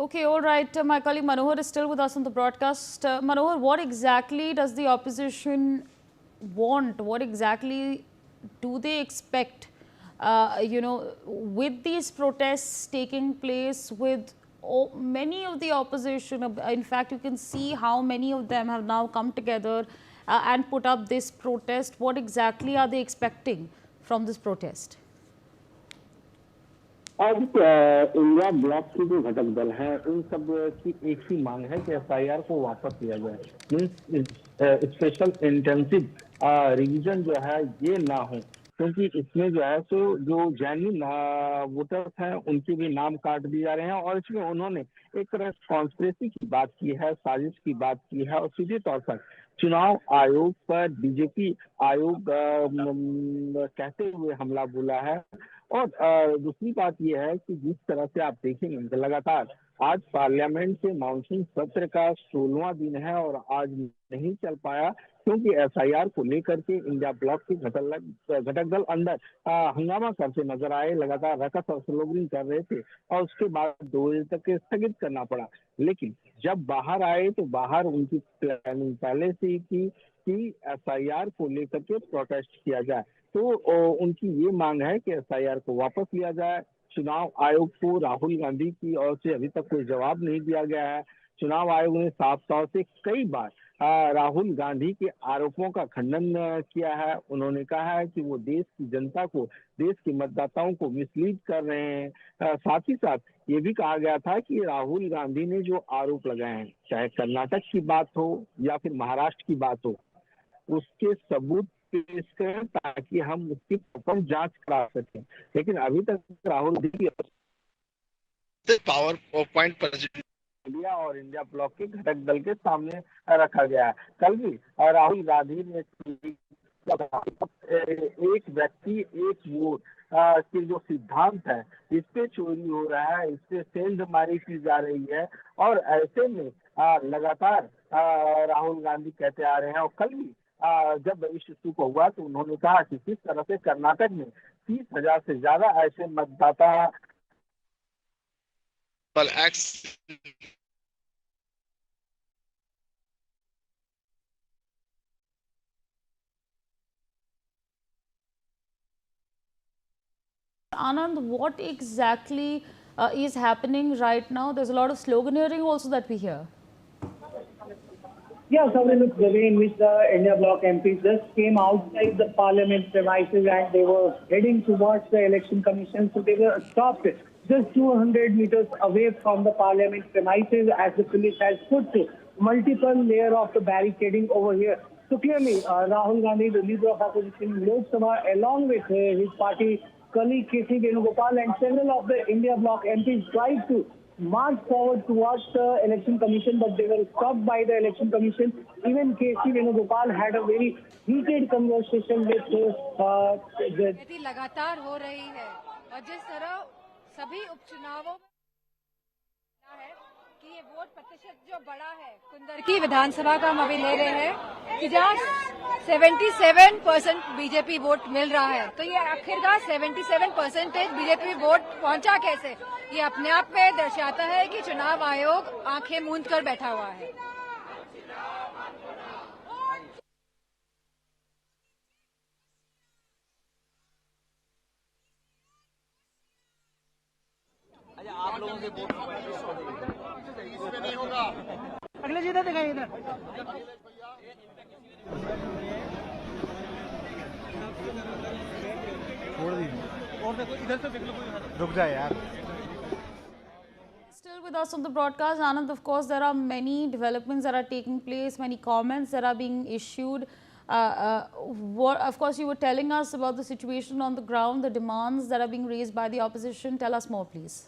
Okay, all right. My colleague Manohar is still with us on the broadcast. Manohar, what exactly does the opposition want? What exactly do they expect? With these protests taking place, with many of the opposition, in fact, you can see how many of them have now come together and put up this protest. What exactly are they expecting from this protest? आज India block की जो घटक दल है उन सब की एक ही मांग है कि एफआईआर को वापस लिया जाए। मीन्स स्पेशल इंटेंसिव रिवीजन जो है ये ना हो, क्योंकि इसमें जो है सो जो जेन्युइन वोटर्स हैं उनके भी नाम काट दिए जा रहे हैं और इसमें उन्होंने एक तरह कॉन्स्पिरेसी की बात की है, साजिश की बात की है और सीधे तौर पर चुनाव आयोग पर बीजेपी आयोग कहते हुए हमला बोला है। और दूसरी बात यह है कि जिस तरह से आप देखेंगे लगातार आज पार्लियामेंट के मानसून सत्र का 16वां दिन है और आज नहीं चल पाया क्योंकि एफआईआर को लेकर के इंडिया ब्लॉक के घटक दल अंदर हंगामा करते नजर आए, लगातार रकस और स्लोगनिंग कर रहे थे और उसके बाद 2 बजे तक स्थगित करना पड़ा। लेकिन जब बाहर आए तो बाहर उनकी प्लानिंग पहले से ही थी कि एफआईआर को लेकर के प्रोटेस्ट किया जाए। तो उनकी ये मांग है कि एफआईआर को वापस लिया जाए। चुनाव आयोग को राहुल गांधी की ओर से अभी तक कोई जवाब नहीं दिया गया है। चुनाव आयोग ने साफ तौर से कई बार राहुल गांधी के आरोपों का खंडन किया है। उन्होंने कहा है कि वो देश की जनता को, देश के मतदाताओं को मिसलीड कर रहे हैं। साथ ही साथ ये भी कहा गया था कि राहुल गांधी ने जो आरोप लगाए हैं, चाहे कर्नाटक की बात हो या फिर महाराष्ट्र की बात हो, उसके सबूत पेश करें ताकि हम उसकी प्रॉपर जांच करा सकें। लेकिन अभी तक Rahul Gandhi power point present India और इंडिया ब्लॉक के घटक दल के सामने रखा गया है। कल भी राहुल गांधी ने एक व्यक्ति एक वोट के जो सिद्धांत है इस पे चोरी हो रहा है, इस पे सेंधमारी की जा रही है और ऐसे में लगातार राहुल गांधी कहते आ रहे हैं। और कल भी जब इस इशू को हुआ तो उन्होंने कहा कि किस तरह से कर्नाटक में 30,000 से ज्यादा ऐसे मतदाता Anand, what exactly is happening right now? There's a lot of sloganeering also that we hear. Yeah, so look, the way in which the India Bloc MPs just came outside the parliament premises and they were heading towards the election commission. So they were stopped just 200 meters away from the parliament premises as the police has put multiple layer of the barricading over here. So clearly, Rahul Gandhi, the leader of opposition in Lok Sabha, along with his party colleague K.C. Venugopal and several of the India Bloc MPs tried to march forward towards the election commission, but they were stopped by the election commission. Even K.C. Venugopal had a very heated conversation with the लगातार हो रही है और जिस तरह सभी उपचुनावों में है कि ये वोट प्रतिशत जो बड़ा है कुंदर की विधानसभा का हम अभी ले रहे हैं कि जहाँ 77% बीजेपी वोट मिल रहा है, तो ये आखिरकार 77% बीजेपी वोट पहुंचा कैसे, ये अपने आप में दर्शाता है कि चुनाव आयोग आंखें मूंद कर बैठा हुआ है। आप लोगों के वोट नहीं होगा। अगले जिधर दिखाइए इधर छोड़ दीजिए और देखो इधर से देख लो, रुक जाए यार। Still with us on the broadcast, Anand, of course, there are many developments that are taking place, many comments that are being issued. Of course, you were telling us about the situation on the ground, the demands that are being raised by the opposition. Tell us more, please.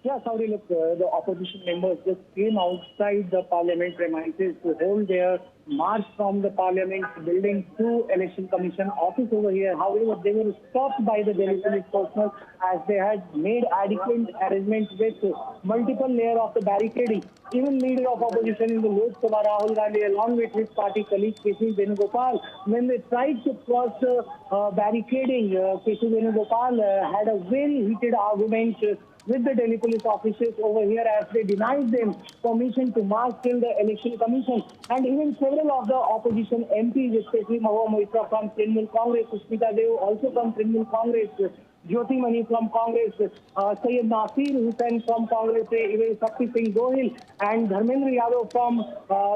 Yeah, sorry, look, the opposition members just came outside the parliament premises to hold their march from the parliament building to election commission office over here. However, they were stopped by the Delhi police personnel as they had made adequate arrangements with multiple layer of the barricading. Even leader of opposition in the Lok Sabha, Rahul Gandhi, along with his party colleague K.C. Venugopal, when they tried to cross the barricading, K.C. Venugopal had a very heated argument with the Delhi police officials over here as they denied them permission to march till the election commission. And even several of the opposition MPs, especially Mahua Moitra from Trinamool Congress, Sushmita Dev also from Trinamool Congress, Jyoti Mani from Congress, Syed Nasir Hussain from Congress, even Shakti Singh Gohil and Dharmendra Yadav from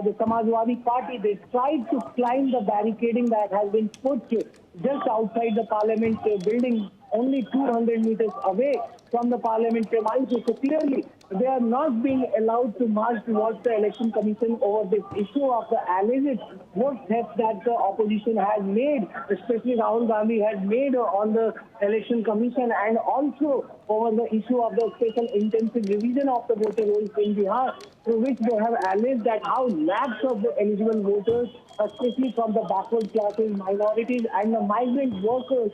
the Samajwadi Party, they tried to climb the barricading that has been put just outside the parliament building, only 200 meters away from the parliament premises. So clearly, they are not being allowed to march towards the election commission over this issue of the alleged vote theft that the opposition has made, especially Rahul Gandhi has made on the election commission, and also over the issue of the special intensive revision of the voter rolls in Bihar, through which they have alleged that how lakhs of the eligible voters, especially from the backward classes, minorities and the migrant workers,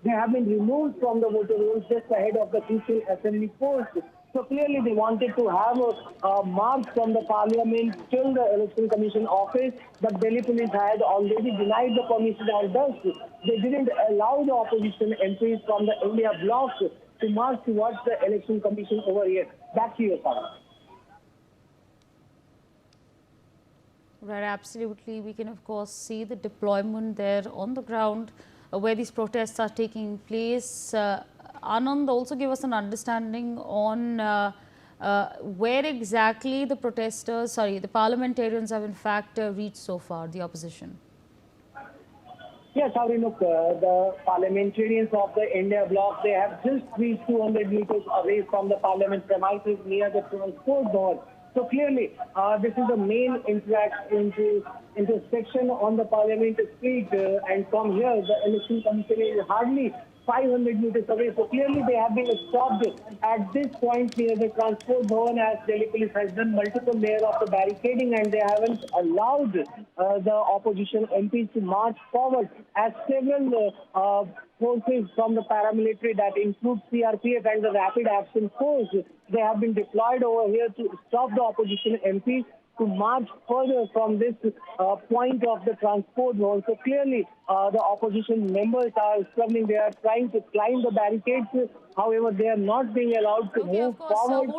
they have been removed from the voter rolls just ahead of the crucial assembly polls. So clearly they wanted to have a march from the parliament till the election commission office, but Delhi police had already denied the permission, and thus they didn't allow the opposition MPs from the India Bloc to march towards the election commission over here. Back to you, Sarah. Right, absolutely. We can, of course, see the deployment there on the ground where these protests are taking place. Anand, also give us an understanding on where exactly the protesters, the parliamentarians have in fact reached so far, the opposition. Yes, Chori, look, the parliamentarians of the India Bloc, they have just reached 200 meters away from the parliament premises near the transport board. So clearly, this is the main intersection on the Parliament Street, and from here, the election commission is hardly 500 meters away. So clearly, they have been stopped at this point near the transport zone, as Delhi police has done multiple layers of the barricading, and they haven't allowed the opposition MPs to march forward, as several forces from the paramilitary, that includes CRPF and the Rapid Action Force, they have been deployed over here to stop the opposition MPs to march further from this point of the transport zone. So clearly, the opposition members are struggling. They are trying to climb the barricades. However, they are not being allowed to move forward.